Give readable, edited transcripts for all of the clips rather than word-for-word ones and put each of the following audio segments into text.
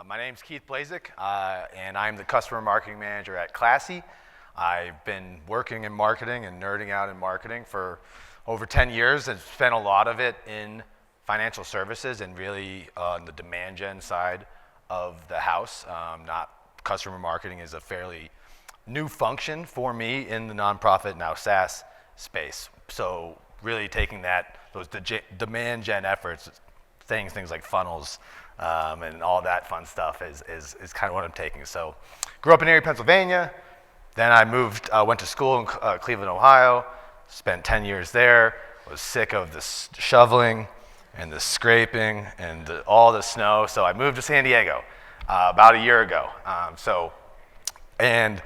My name's Keith Blazik, and I'm the customer marketing manager at Classy. I've been working in marketing and nerding out in marketing for over 10 years and spent a lot of it in financial services and really on the demand gen side of the house. Not customer marketing is a fairly new function for me in the nonprofit, now SaaS space. So really taking those demand gen efforts, saying things like funnels and all that fun stuff is kind of what I'm taking. So grew up in Erie, Pennsylvania. Then I went to school in Cleveland, Ohio, spent 10 years there, was sick of the shoveling and the scraping and all the snow. So I moved to San Diego about a year ago. And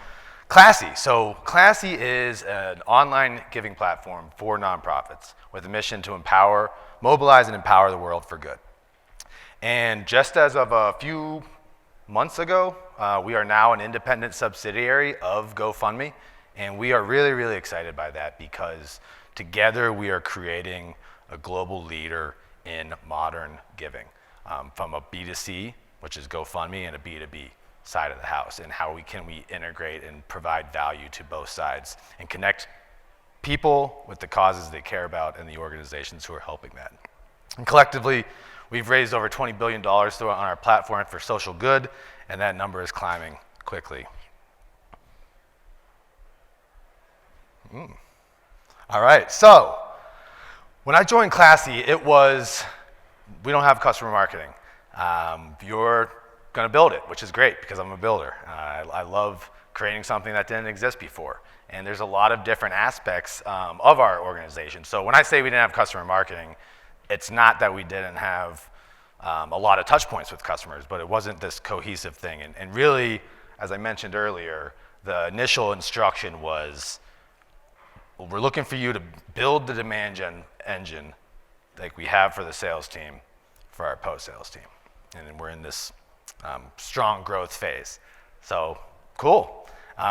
Classy. So Classy is an online giving platform for nonprofits with a mission to mobilize and empower the world for good. And just as of a few months ago, we are now an independent subsidiary of GoFundMe, and we are really, really excited by that because together we are creating a global leader in modern giving, from a B2C, which is GoFundMe, and a B2B side of the house, and how can we integrate and provide value to both sides and connect people with the causes they care about and the organizations who are helping that. And collectively, we've raised over $20 billion on our platform for social good, and that number is climbing quickly. All right, so when I joined Classy, we don't have customer marketing. You're gonna build it, which is great because I'm a builder. I love creating something that didn't exist before. And there's a lot of different aspects of our organization. So when I say we didn't have customer marketing, it's not that we didn't have a lot of touch points with customers, but it wasn't this cohesive thing. And really, as I mentioned earlier, the initial instruction was, well, we're looking for you to build the demand gen engine like we have for the sales team, for our post-sales team. And then we're in this strong growth phase. So cool.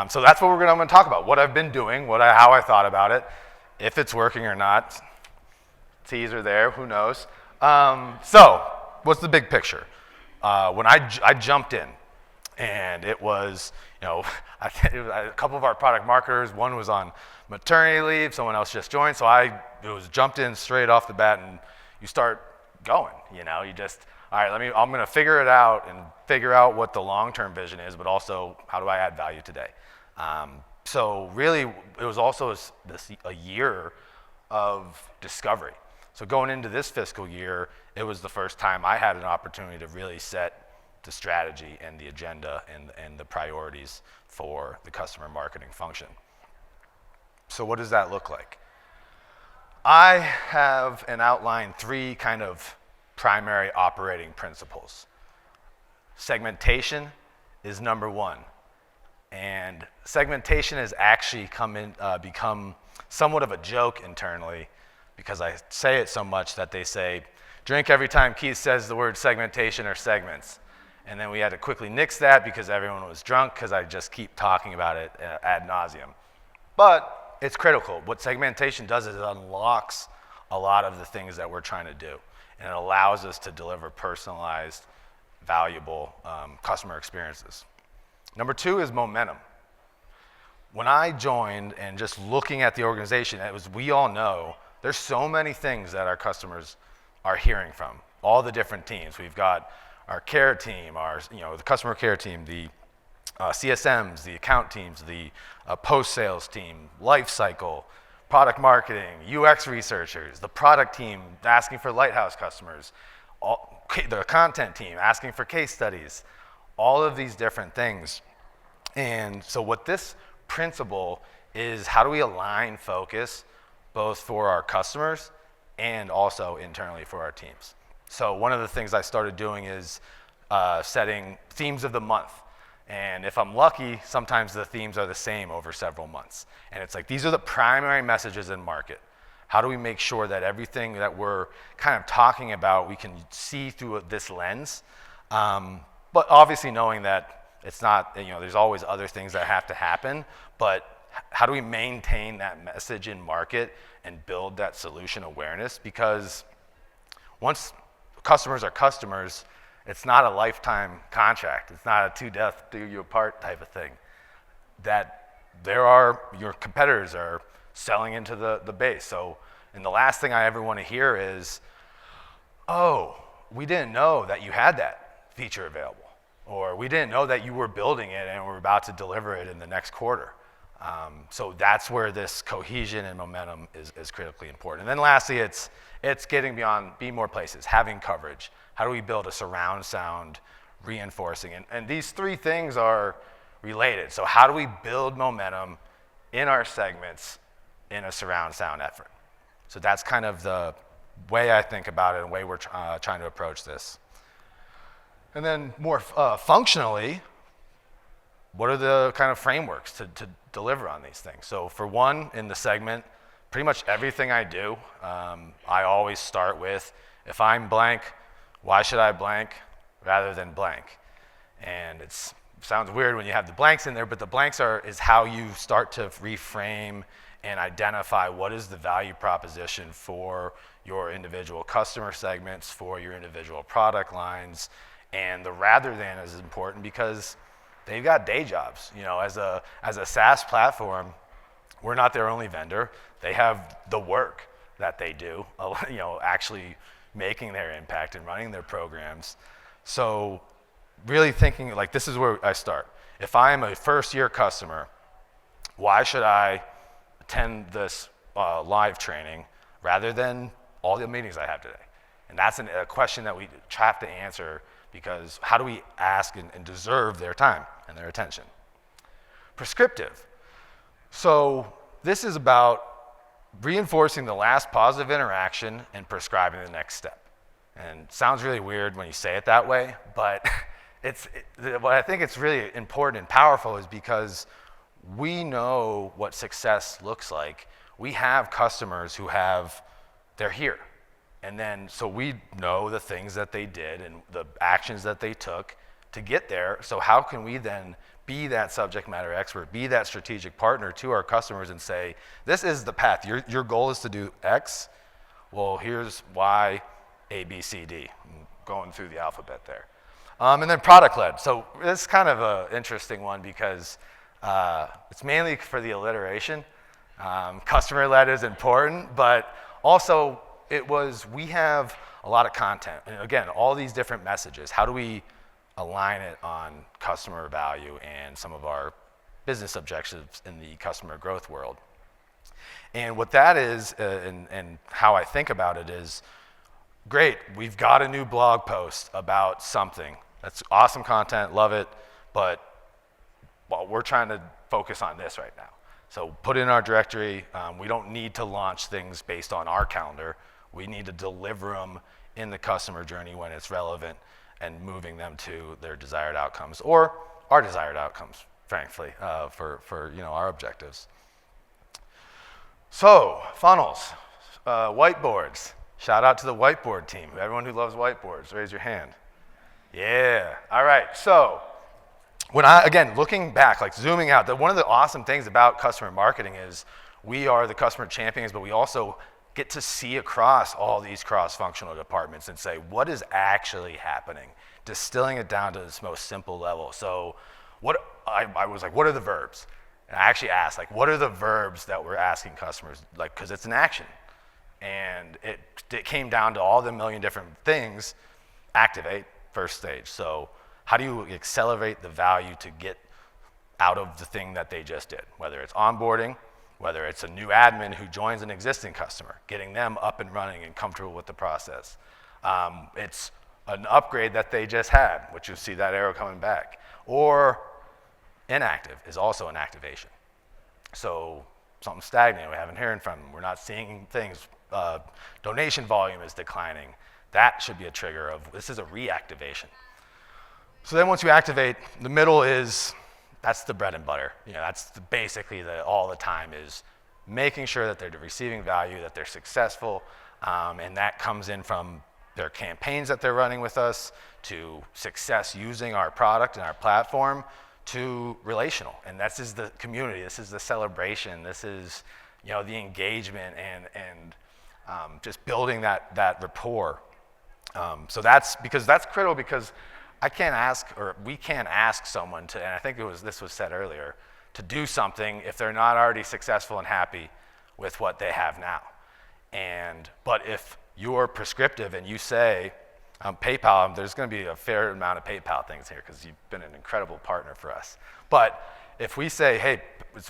So that's what I'm gonna talk about, what I've been doing, how I thought about it, if it's working or not. T's are there, who knows? So what's the big picture? When I jumped in, and it was, a couple of our product marketers, one was on maternity leave, someone else just joined, so I jumped in straight off the bat, and you start going, you just, all right, I'm gonna figure it out and figure out what the long-term vision is, but also how do I add value today? So really, it was also a year of discovery. So going into this fiscal year, it was the first time I had an opportunity to really set the strategy and the agenda and the priorities for the customer marketing function. So what does that look like? I have outlined three kind of primary operating principles. Segmentation is number one. And segmentation has actually become somewhat of a joke internally because I say it so much that they say, drink every time Keith says the word segmentation or segments. And then we had to quickly nix that because everyone was drunk because I just keep talking about it ad nauseum. But it's critical. What segmentation does is it unlocks a lot of the things that we're trying to do. And it allows us to deliver personalized, valuable customer experiences. Number two is momentum. When I joined and just looking at the organization, we all know there's so many things that our customers are hearing from, all the different teams. We've got our care team, the customer care team, the CSMs, the account teams, the post-sales team, life cycle, product marketing, UX researchers, the product team asking for Lighthouse customers, the content team asking for case studies, all of these different things. And so what this principle is, how do we align focus both for our customers and also internally for our teams? So one of the things I started doing is setting themes of the month. And if I'm lucky, sometimes the themes are the same over several months. And it's like, these are the primary messages in market. How do we make sure that everything that we're kind of talking about, we can see through this lens? But obviously knowing that it's not, there's always other things that have to happen, but how do we maintain that message in market and build that solution awareness? Because once customers are customers, It's not a lifetime contract. It's not a to death do you apart type of thing. That your competitors are selling into the base. So, and the last thing I ever want to hear is, oh, we didn't know that you had that feature available, or we didn't know that you were building it and we're about to deliver it in the next quarter. So that's where this cohesion and momentum is critically important. And then lastly, it's getting beyond, be more places, having coverage. How do we build a surround sound reinforcing? And these three things are related. So how do we build momentum in our segments in a surround sound effort? So that's kind of the way I think about it and the way we're trying to approach this. And then more functionally, what are the kind of frameworks to deliver on these things? So for one, in the segment, pretty much everything I do, I always start with, if I'm blank, why should I blank rather than blank? And it sounds weird when you have the blanks in there, but the blanks is how you start to reframe and identify what is the value proposition for your individual customer segments, for your individual product lines. And the rather than is important because they've got day jobs. You know, as a SaaS platform, we're not their only vendor. They have the work that they do, you know, actually making their impact and running their programs. So really thinking, like, this is where I start. If I am a first-year customer, why should I attend this live training rather than all the meetings I have today? And that's a question that we have to answer, because how do we ask and deserve their time and their attention? Prescriptive. So this is about reinforcing the last positive interaction and prescribing the next step. And it sounds really weird when you say it that way, but what I think it's really important and powerful is because we know what success looks like. We have customers who they're here. And then, so we know the things that they did and the actions that they took to get there. So how can we then be that subject matter expert, be that strategic partner to our customers and say, this is the path. Your goal is to do X. Well, here's Y, A, B, C, D. I'm going through the alphabet there. And then product-led. So this is kind of an interesting one because it's mainly for the alliteration. Customer-led is important, but also we have a lot of content. And again, all these different messages. How do we align it on customer value and some of our business objectives in the customer growth world? And what that is, and how I think about it is, great, we've got a new blog post about something. That's awesome content, love it, but we're trying to focus on this right now. So put it in our directory. We don't need to launch things based on our calendar. We need to deliver them in the customer journey when it's relevant and moving them to their desired outcomes or our desired outcomes, frankly, for our objectives. So funnels, whiteboards. Shout out to the whiteboard team. Everyone who loves whiteboards, raise your hand. Yeah. All right. So again, looking back, like zooming out, one of the awesome things about customer marketing is we are the customer champions, but we also get to see across all these cross-functional departments and say, what is actually happening? Distilling it down to this most simple level. So I was like, what are the verbs? And I actually asked, like, what are the verbs that we're asking customers? Like, because it's an action. And it came down to all the million different things. Activate, first stage. So how do you accelerate the value to get out of the thing that they just did? Whether it's onboarding, whether it's a new admin who joins an existing customer, getting them up and running and comfortable with the process. It's an upgrade that they just had, which you see that arrow coming back. Or inactive is also an activation. So something's stagnant, we haven't heard from them, we're not seeing things. Donation volume is declining. That should be a trigger of, this is a reactivation. So then once you activate, the middle that's the bread and butter. That's basically all the time is making sure that they're receiving value, that they're successful, and that comes in from their campaigns that they're running with us, to success using our product and our platform, to relational. And this is the community, this is the celebration, this is the engagement and just building that rapport. So that's critical because I can't ask, or we can't ask someone to, and I think this was said earlier, to do something if they're not already successful and happy with what they have now. But if you're prescriptive and you say, PayPal, there's going to be a fair amount of PayPal things here because you've been an incredible partner for us. But if we say, hey,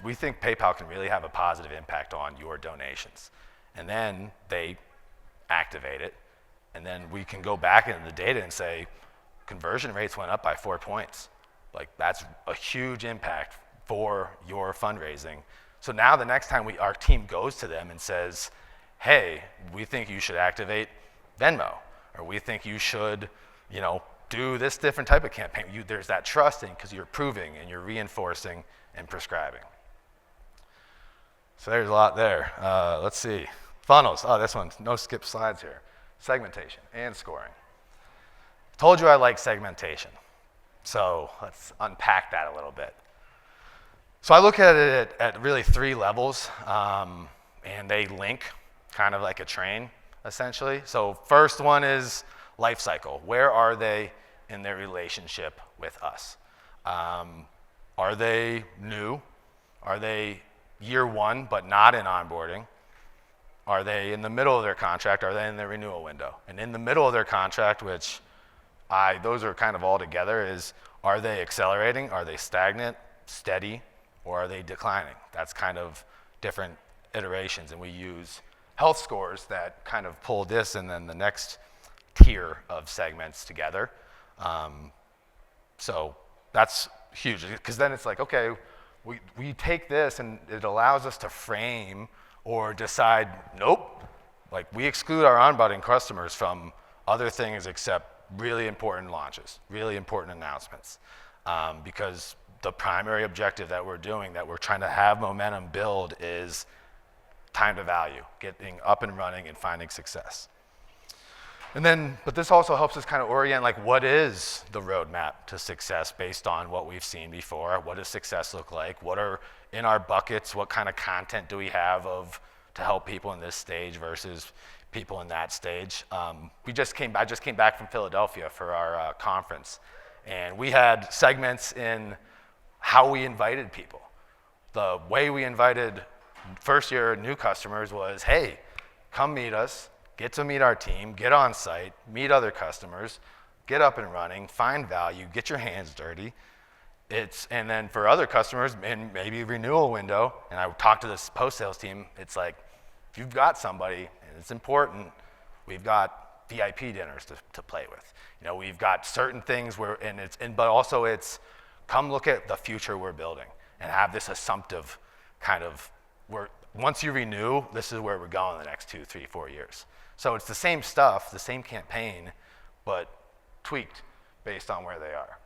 we think PayPal can really have a positive impact on your donations, and then they activate it, and then we can go back into the data and say, conversion rates went up by 4 points. Like, that's a huge impact for your fundraising. So now the next time our team goes to them and says, hey, we think you should activate Venmo, or we think you should, do this different type of campaign. There's that trusting because you're proving and you're reinforcing and prescribing. So there's a lot there. Let's see. Funnels. Oh, this one. No skip slides here. Segmentation and scoring. Told you I like segmentation. So let's unpack that a little bit. So I look at it at really 3 levels, and they link kind of like a train, essentially. So first one is life cycle. Where are they in their relationship with us? Are they new? Are they year 1 but not in onboarding? Are they in the middle of their contract? Are they in the renewal window? And in the middle of their contract, which those are kind of all together, is are they accelerating? Are they stagnant, steady, or are they declining? That's kind of different iterations, and we use health scores that kind of pull this and then the next tier of segments together. So that's huge, because then it's like, okay, we take this and it allows us to frame or decide, nope, like we exclude our onboarding customers from other things except really important launches, really important announcements, because the primary objective that we're doing, that we're trying to have momentum build, is time to value, getting up and running and finding success. And then, but this also helps us kind of orient, like, what is the roadmap to success based on what we've seen before? What does success look like? What are in our buckets? What kind of content do we have to help people in this stage versus people in that stage? I just came back from Philadelphia for our conference, and we had segments in how we invited people. The way we invited first-year new customers was, hey, come meet us, get to meet our team, get on site, meet other customers, get up and running, find value, get your hands dirty. And then for other customers, in maybe renewal window, and I talked to this post-sales team, it's like, if you've got somebody, and it's important, we've got VIP dinners to play with. We've got certain things but also it's, come look at the future we're building and have this assumptive kind of, once you renew, this is where we're going in the next 2, 3, 4 years. So it's the same stuff, the same campaign, but tweaked based on where they are.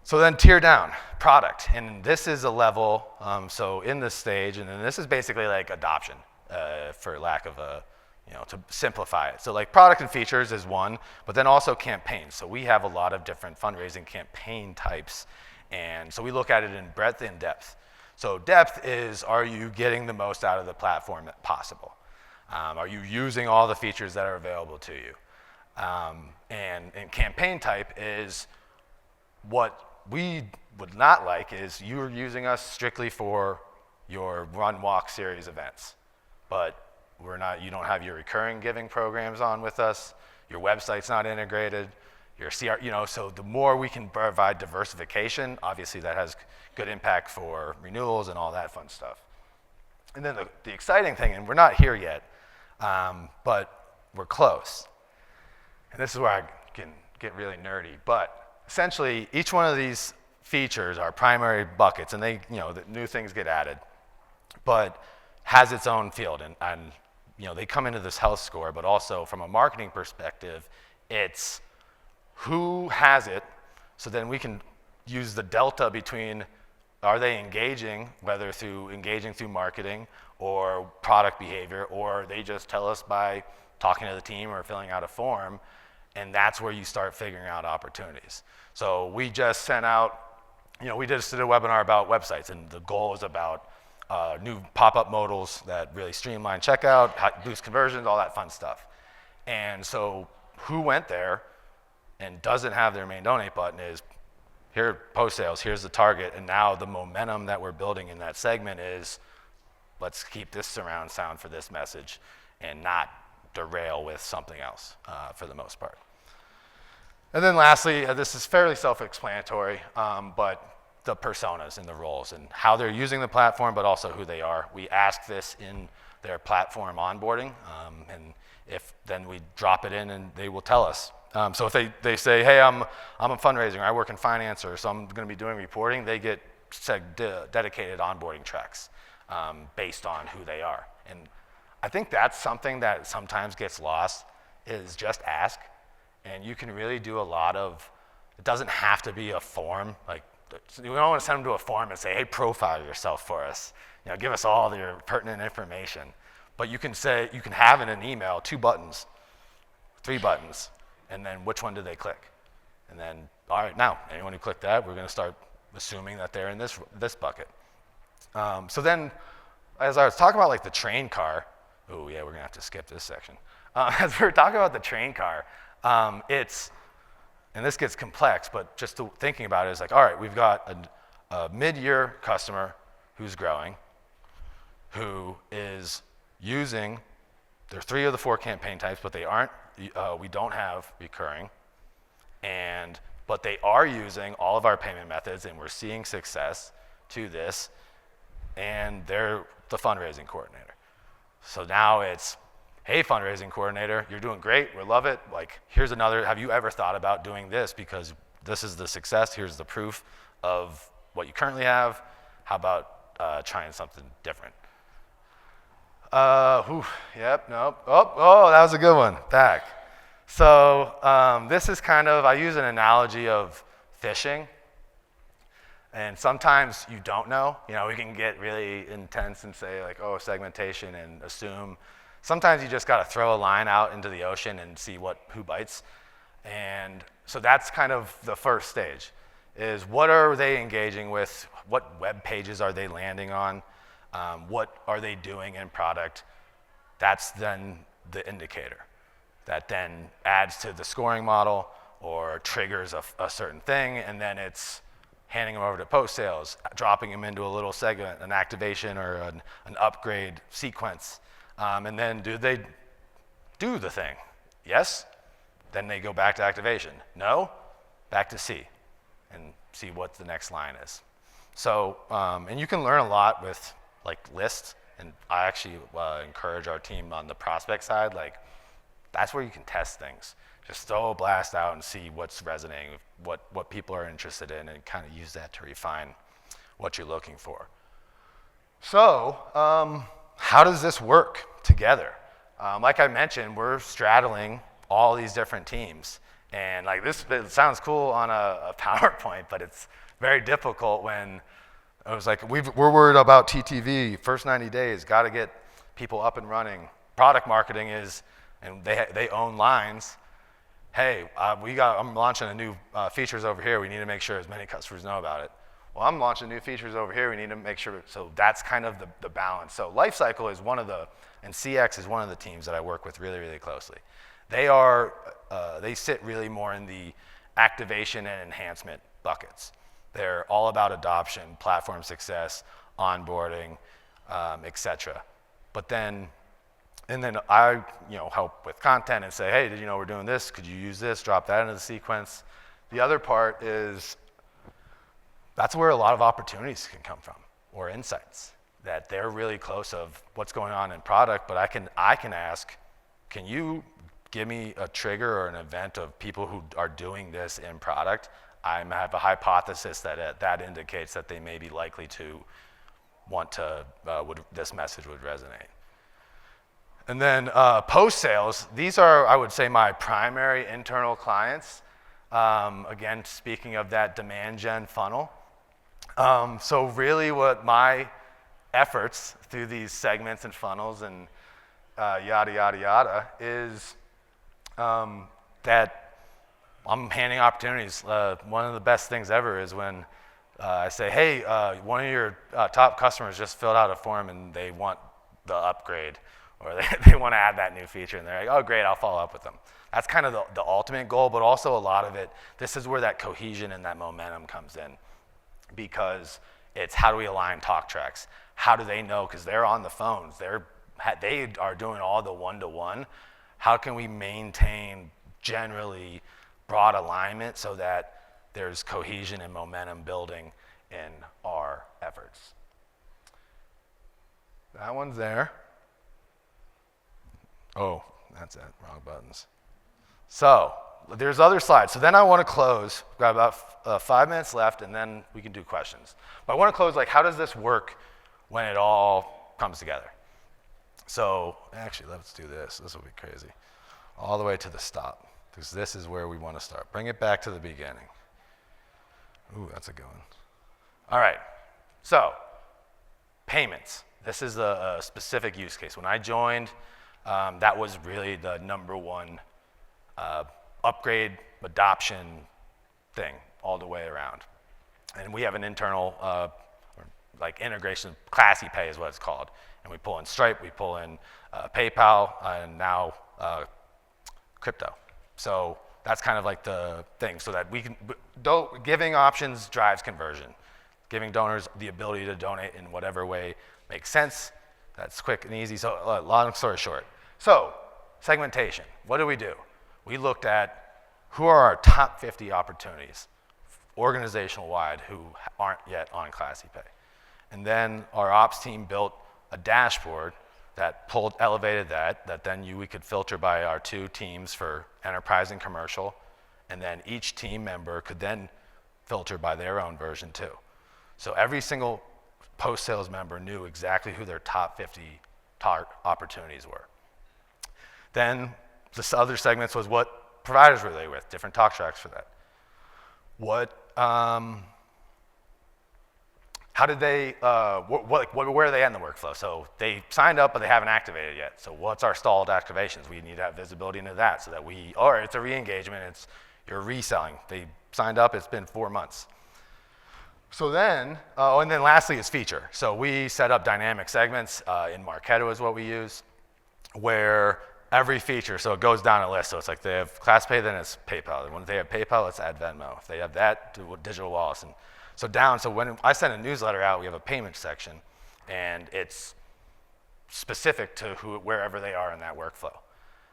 So then tier down, product. And this is a level, so in this stage, and then this is basically like adoption, for lack of to simplify it. So like product and features is one, but then also campaigns. So we have a lot of different fundraising campaign types, and so we look at it in breadth and depth. So depth is, are you getting the most out of the platform possible? Are you using all the features that are available to you? And campaign type is, what we would not like is you're using us strictly for your run, walk series events, but you don't have your recurring giving programs on with us, your website's not integrated, your CR, so the more we can provide diversification, obviously that has good impact for renewals and all that fun stuff. And then the exciting thing, and we're not here yet, but we're close. And this is where I can get really nerdy, but essentially each one of these features are primary buckets, and they, the new things get added, but has its own field, and they come into this health score, but also from a marketing perspective, it's who has it, so then we can use the delta between, are they engaging, whether through engaging through marketing or product behavior, or they just tell us by talking to the team or filling out a form, and that's where you start figuring out opportunities. So we just sent out, we just did a webinar about websites, and the goal is about new pop-up modals that really streamline checkout, boost conversions, all that fun stuff. And so who went there and doesn't have their main donate button is, here, post sales, here's the target, and now the momentum that we're building in that segment is, let's keep this surround sound for this message and not derail with something else for the most part. And then lastly, this is fairly self-explanatory, but the personas and the roles and how they're using the platform, but also who they are. We ask this in their platform onboarding, and if then we drop it in and they will tell us. So if they say, hey, I'm a fundraiser, I work in finance, or so I'm gonna be doing reporting, they get dedicated onboarding tracks based on who they are. And I think that's something that sometimes gets lost, is just ask. And you can really do a lot of, it doesn't have to be a form. Like, you don't want to send them to a form and say, hey, profile yourself for us. You know, give us all your pertinent information. But you can say, you can have in an email 2 buttons, 3 buttons, and then which one do they click? And then, all right, now, anyone who clicked that, we're going to start assuming that they're in this bucket. So then, as I was talking about like the train car, oh yeah, we're going to have to skip this section. As we were talking about the train car, it's, and this gets complex, but just thinking about it is like, all right, we've got a mid-year customer who's growing, who is using, there are 3 of the 4 campaign types, but they aren't, we don't have recurring, but they are using all of our payment methods, and we're seeing success to this, and they're the fundraising coordinator. So now it's, hey, fundraising coordinator, you're doing great, we love it. Like, here's another, have you ever thought about doing this? Because this is the success, here's the proof of what you currently have. How about trying something different? Yep, nope, oh, that was a good one, back. So this is kind of, I use an analogy of fishing. And sometimes you don't know. You know, we can get really intense and say like, oh, segmentation, and assume. Sometimes you just got to throw a line out into the ocean and see who bites. And so that's kind of the first stage, is what are they engaging with? What web pages are they landing on? What are they doing in product? That's then the indicator that then adds to the scoring model or triggers a certain thing, and then it's handing them over to post sales, dropping them into a little segment, an activation or an upgrade sequence. And then do they do the thing? Yes? Then they go back to activation. No? Back to C and see what the next line is. So, and you can learn a lot with like lists, and I actually encourage our team on the prospect side, like that's where you can test things. Just throw a blast out and see what's resonating, what people are interested in, and kind of use that to refine what you're looking for. So, how does this work together? Like I mentioned, we're straddling all these different teams. And like this, it sounds cool on a PowerPoint, but it's very difficult when it was like, we're worried about TTV, first 90 days, got to get people up and running. Product marketing is, and they own lines. Hey, I'm launching a new features over here. We need to make sure as many customers know about it. Well, I'm launching new features over here. We need to make sure, so that's kind of the balance. So Lifecycle is one of and CX is one of the teams that I work with really, really closely. They sit really more in the activation and enhancement buckets. They're all about adoption, platform success, onboarding, et cetera. But then I help with content and say, hey, did you know we're doing this? Could you use this? Drop that into the sequence. The other part is that's where a lot of opportunities can come from, or insights, that they're really close of what's going on in product, but I can ask, can you give me a trigger or an event of people who are doing this in product? I have a hypothesis that indicates that they may be likely to want to, this message would resonate. And then post-sales, these are, I would say, my primary internal clients. Again, speaking of that demand gen funnel. So really what my efforts through these segments and funnels and yada, yada, yada is that I'm handing opportunities. One of the best things ever is when I say, hey, one of your top customers just filled out a form and they want the upgrade, or they want to add that new feature, and they're like, oh, great, I'll follow up with them. That's kind of the ultimate goal, but also a lot of it, this is where that cohesion and that momentum comes in, because it's how do we align talk tracks? How do they know, because they're on the phones, they are doing all the one-to-one. How can we maintain generally broad alignment so that there's cohesion and momentum building in our efforts? That one's there. Oh, that's it, wrong buttons. So there's other slides. So then I want to close. We've got about 5 minutes left, and then we can do questions. But I want to close, like, how does this work when it all comes together? So actually, let's do this. This will be crazy. All the way to the stop, because this is where we want to start. Bring it back to the beginning. Ooh, that's a good one. All right, so payments. This is a specific use case. When I joined, that was really the number one upgrade adoption thing all the way around. And we have an internal like integration, Classy Pay is what it's called. And we pull in Stripe, we pull in PayPal, and now crypto. So that's kind of like the thing, so that we can, giving options drives conversion. Giving donors the ability to donate in whatever way makes sense. That's quick and easy. So long story short. So segmentation, what do? We looked at who are our top 50 opportunities organizational-wide who aren't yet on Classy Pay. And then our ops team built a dashboard that elevated that then we could filter by our 2 teams for enterprise and commercial, and then each team member could then filter by their own version too. So every single post-sales member knew exactly who their top 50 opportunities were. Then the other segments was what providers were they with, different talk tracks for that. How did they, where are they at in the workflow? So they signed up, but they haven't activated yet. So what's our stalled activations? We need to have visibility into that so that or it's a re-engagement, you're reselling. They signed up, it's been 4 months. So then, and then lastly is feature. So we set up dynamic segments, in Marketo is what we use, where every feature, so it goes down a list. So it's like they have ClassPay, then it's PayPal. When they have PayPal, let's add Venmo. If they have that, do digital wallets. And so when I send a newsletter out, we have a payment section, and it's specific to wherever they are in that workflow.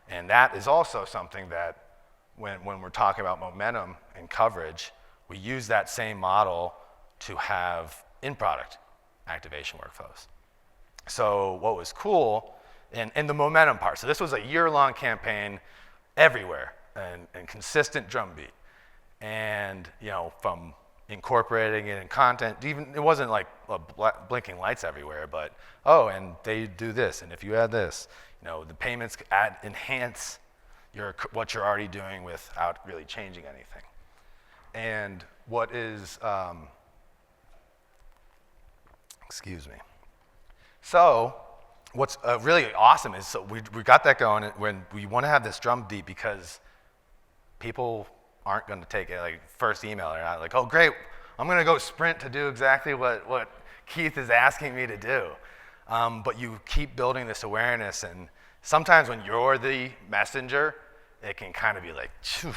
And that is also something that when we're talking about momentum and coverage, we use that same model to have in-product activation workflows. So what was cool, and the momentum part, so this was a year-long campaign everywhere, and consistent drumbeat. And from incorporating it in content, even it wasn't like blinking lights everywhere, but and they do this, and if you add this, the payments enhance what you're already doing without really changing anything. And what is excuse me. So what's really awesome is, so we got that going when we want to have this drumbeat, because people aren't going to take it like first email. They're not like, oh great, I'm going to go sprint to do exactly what Keith is asking me to do. But you keep building this awareness, and sometimes when you're the messenger, it can kind of be like, phew,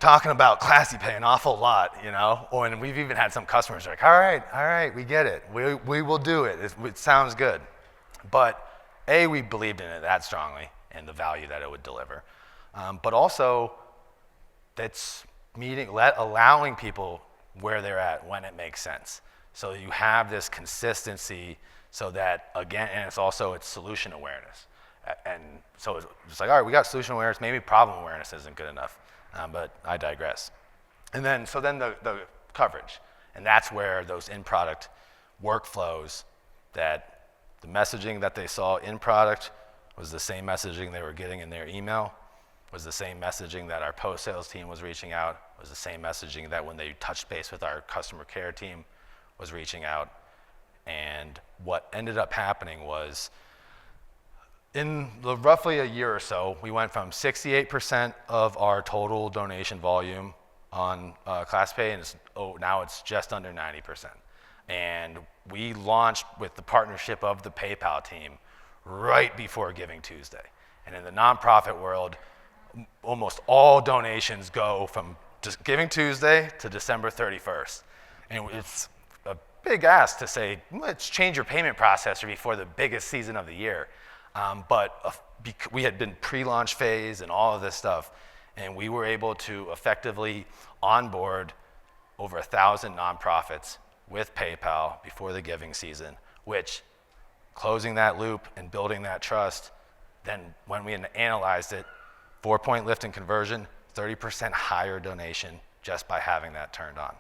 talking about Classy Pay an awful lot, and we've even had some customers like, all right, we get it. We will do it. It sounds good. But we believed in it that strongly and the value that it would deliver. But also, that's allowing people where they're at when it makes sense. So you have this consistency so that, again, and it's solution awareness. And so it's like, all right, we got solution awareness, maybe problem awareness isn't good enough. But I digress. And then the coverage. And that's where those in-product workflows, that the messaging that they saw in product was the same messaging they were getting in their email, was the same messaging that our post-sales team was reaching out, was the same messaging that when they touched base with our customer care team was reaching out. And what ended up happening was, in roughly a year or so, we went from 68% of our total donation volume on ClassPay, and now it's just under 90%. And we launched with the partnership of the PayPal team right before Giving Tuesday. And in the nonprofit world, almost all donations go from just Giving Tuesday to December 31st. And it's a big ask to say, let's change your payment processor before the biggest season of the year. But we had been pre-launch phase and all of this stuff, and we were able to effectively onboard over 1,000 nonprofits with PayPal before the giving season, which, closing that loop and building that trust, then when we analyzed it, 4-point lift in conversion, 30% higher donation just by having that turned on.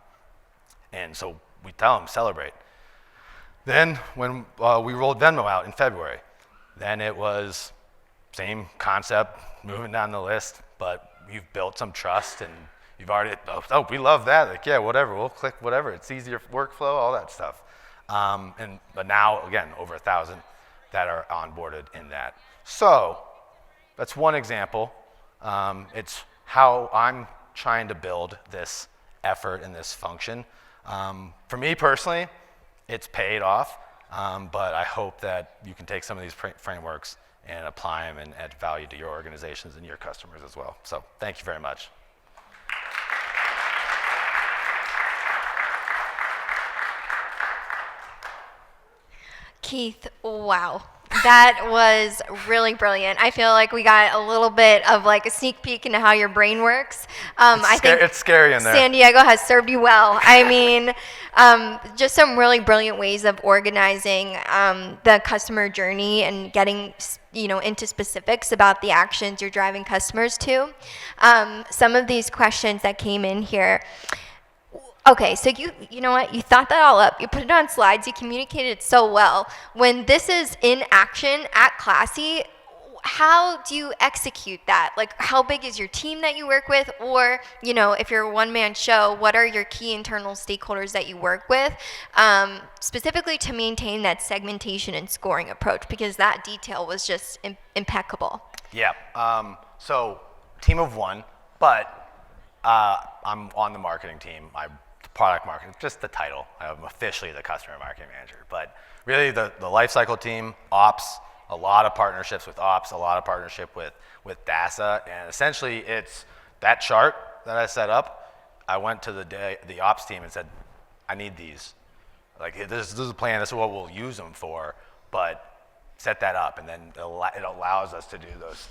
And so we tell them, celebrate. Then when we rolled Venmo out in February, then it was same concept, moving down the list, but you've built some trust and you've already, oh, we love that. Like, yeah, whatever, we'll click whatever. It's easier workflow, all that stuff. But now, again, over 1,000 that are onboarded in that. So that's one example. It's how I'm trying to build this effort and this function. For me personally, it's paid off, but I hope that you can take some of these frameworks and apply them and add value to your organizations and your customers as well. So thank you very much. Keith, wow. That was really brilliant. I feel like we got a little bit of like a sneak peek into how your brain works. I think it's scary in there. San Diego has served you well. I mean, just some really brilliant ways of organizing the customer journey and getting into specifics about the actions you're driving customers to. Some of these questions that came in here. Okay, so you know what? You thought that all up. You put it on slides. You communicated it so well. When this is in action at Classy, how do you execute that? Like, how big is your team that you work with? Or, if you're a one-man show, what are your key internal stakeholders that you work with, specifically to maintain that segmentation and scoring approach? Because that detail was just impeccable. Yeah. So, team of one, but I'm on the marketing team. Product marketing, just the title. I'm officially the customer marketing manager. But really the lifecycle team, ops, a lot of partnerships with ops, a lot of partnership with DASA. And essentially it's that chart that I set up. I went to the ops team and said, I need these. Like, this is a plan, this is what we'll use them for, but set that up, and then it allows us to do those.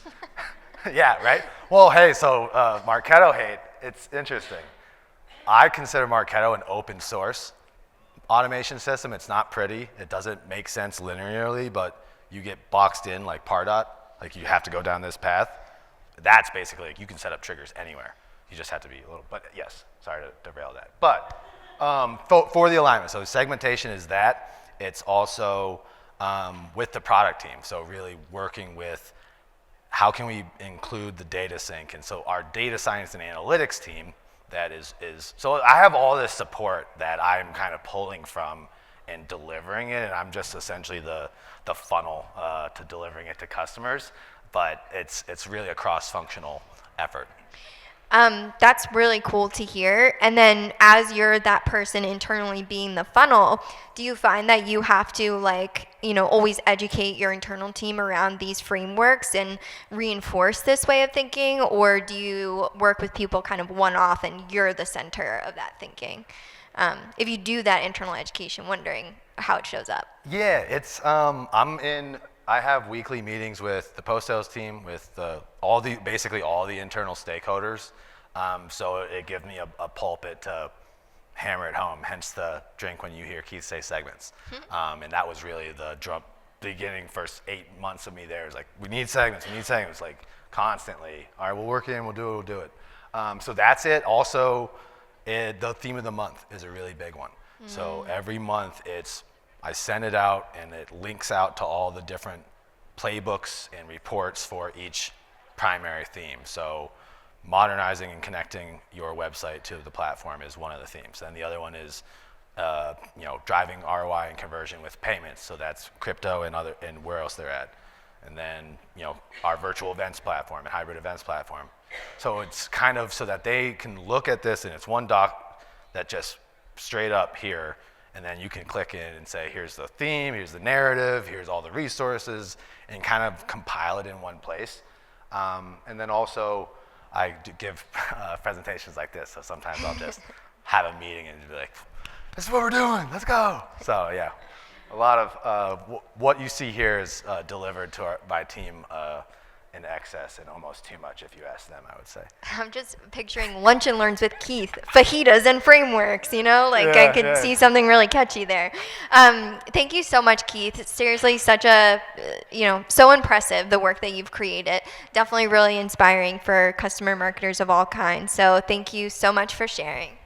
Yeah, right? Well, hey, so Marketo hate, it's interesting. I consider Marketo an open source automation system. It's not pretty. It doesn't make sense linearly, but you get boxed in like Pardot, like you have to go down this path. That's basically, like, you can set up triggers anywhere. You just have to be a little, but yes, sorry to derail that. But for the alignment, so segmentation is that. It's also with the product team, so really working with how can we include the data sync. And so our data science and analytics team, that is so I have all this support that I'm kind of pulling from and delivering it, and I'm just essentially the funnel to delivering it to customers, but it's really a cross-functional effort. That's really cool to hear. And then as you're that person internally being the funnel, do you find that you have to always educate your internal team around these frameworks and reinforce this way of thinking? Or do you work with people kind of one-off and you're the center of that thinking? If you do that internal education, wondering how it shows up. Yeah, it's, I have weekly meetings with the post-sales team, with basically all the internal stakeholders. So it gives me a pulpit to hammer it home, hence the drink when you hear Keith say segments. And that was really the beginning first 8 months of me there. Is like, we need segments, like constantly. All right, we'll work it in, we'll do it. So that's it. Also, the theme of the month is a really big one. So every month I send it out and it links out to all the different playbooks and reports for each primary theme. So modernizing and connecting your website to the platform is one of the themes. And the other one is driving ROI and conversion with payments. So that's crypto and where else they're at. and then our virtual events platform and hybrid events platform. So it's kind of so that they can look at this and it's one doc that just straight up here, and then you can click in and say, here's the theme, here's the narrative, here's all the resources, and kind of compile it in one place. And then also I do give presentations like this, so sometimes I'll just have a meeting and be like, this is what we're doing, let's go. So yeah, a lot of what you see here is delivered to my team in excess and almost too much if you ask them, I would say. I'm just picturing lunch and learns with Keith, fajitas and frameworks, I could see something really catchy there. Thank you so much, Keith. Seriously, such a, so impressive, the work that you've created. Definitely really inspiring for customer marketers of all kinds. So thank you so much for sharing.